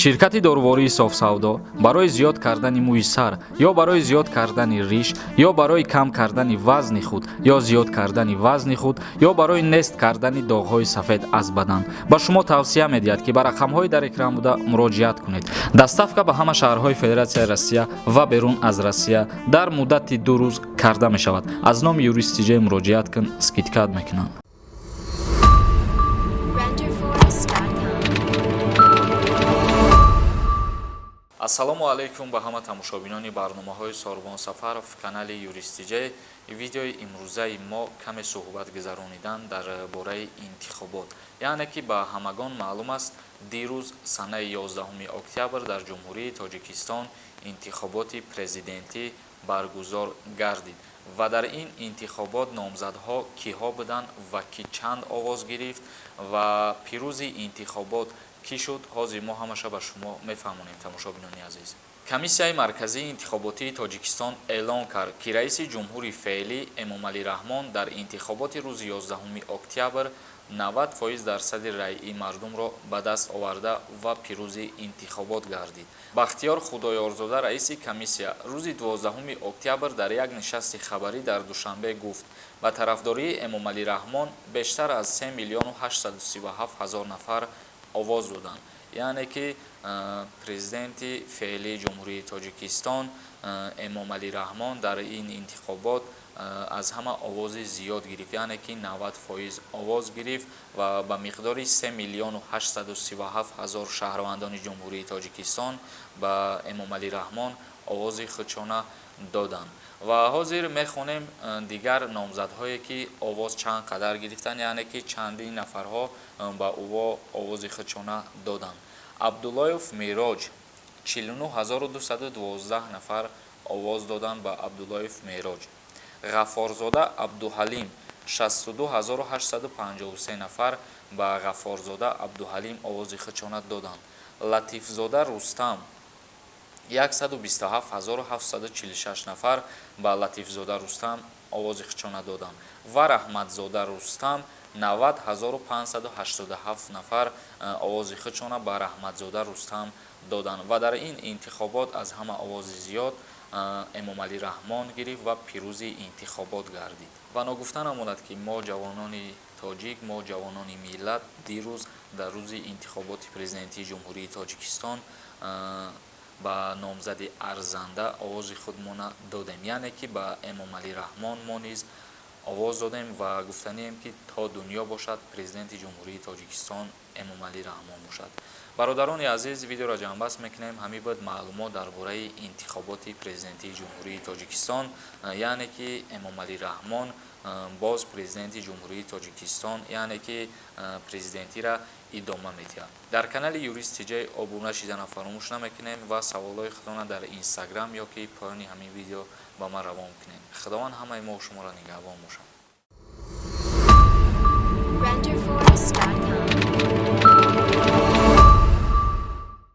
ширкати дорувории софсавдо барои зиёд кардани мӯи сар ё барои зиёд кардани риш ё барои кам кардани вазни худ ё зиёд кардани вазни худ ё барои нест кардани доғҳои сафед аз бадан ба шумо тавсия медиҳад ки ба рақамҳои дар экран буда муроҷиат кунед. доставка ба ҳама шаҳрҳои федератсияи россия ва берун аз россия дар муддати 2 рӯз карда мешавад. аз номи юристи ҷей муроҷиат кун, скидкат мекунанд. ассалому алайкум ба ҳама тамошобинони барномаҳои Сорбон Сафаров канали Юристи Ҷей. видеои имрӯзаи мо каме суҳбат гузаронидан дар бораи интихобот, яъне ки ба ҳамагон маълум аст дирӯз санаи 11 октябр дар ҷумҳурии Тоҷикистон интихоботи президентӣ баргузор гардид ва дар ин интихобот номзадҳо киҳо буданд ва ки чанд овоз гирифт ва пирӯзи интихобот кӣ шуд, ҳозир мо ҳамаша ба шумо мефаҳмонем. тамошобинони азиз, комиссияи марказии интихоботии Тоҷикистон эълон кард ки раиси ҷумҳури феълӣ Эмомалӣ Раҳмон дар интихоботи рӯзи 11 октябр 90% дарсади райи мардумро ба даст оварда ва пирӯзи интихобот гардид. бахтиёр худоёрзода, раиси комиссия, рӯзи 12 октябр дар як нишасти хабарӣ дар душанбе гуфт ба тарафдории Эмомалӣ Раҳмон бештар аз 3 млн 837 000 нафар овоз доданд, яъне ки президенти феълии ҷумҳурии Тоҷикистон Эмомалӣ Раҳмон дар ин интихобот аз ҳама овози зиёд гирифт, яъне ки 90% овоз гирифт ва ба миқдори 3 млн 837 000 шаҳрвандони ҷумҳурии Тоҷикистон ба Эмомалӣ Раҳмон овози худшона доданд. ва ҳозир мехонем дигар номзадҳое ки овоз чанд қадар гирифтанд, яъне ки чандин нафарҳо ба ӯ овози худшона доданд. Абдуллоев Мероҷ 49212 нафар овоз доданд ба Абдуллоев Мероҷ. Ғаффорзода Абдуҳалим 62853 нафар ба Ғаффорзода Абдуҳалим овози худшона доданд. Латифзода Рустам 127746 нафар ба Латифзода Рустам овози худшона доданд ва Раҳматзода Рустам 90587 нафар овози худшона ба Раҳматзода Рустам доданд ва дар ин интихобот аз ҳама овози зиёд Эмомалӣ Раҳмон гирифт ва пирӯзи интихобот гардид. ва ногуфтанам монад ки мо ҷавонони тоҷик, мо ҷавонони миллат дирӯз дар рӯзи интихоботи президентии ҷумҳурии Тоҷикистон ба номзади арзанда овози худмона додем, яъне ки ба Эмомалӣ Раҳмон мо низ овоз додем ва гуфтанем ки то дунё бошад президенти ҷумҳурии Тоҷикистон Эмомалӣ Раҳмон бошад. бародарони азиз, видеоро ҷамъбаст мекунем. ҳамин буд маълумот дар бораи интихоботи президентии ҷумҳурии Тоҷикистон, яъне ки Эмомалӣ Раҳмон боз президенти ҷумҳурии Тоҷикистон, яъне ки президентира идома медиҳад. дар канали Юристи Ҷей обуна шидана фаромӯш намекунем ва саволҳои худона дар инстаграм ё ки поёни ҳамин видео ба ман равон кунем. худованд ҳамаи мо шуморо нигаҳбон бошад.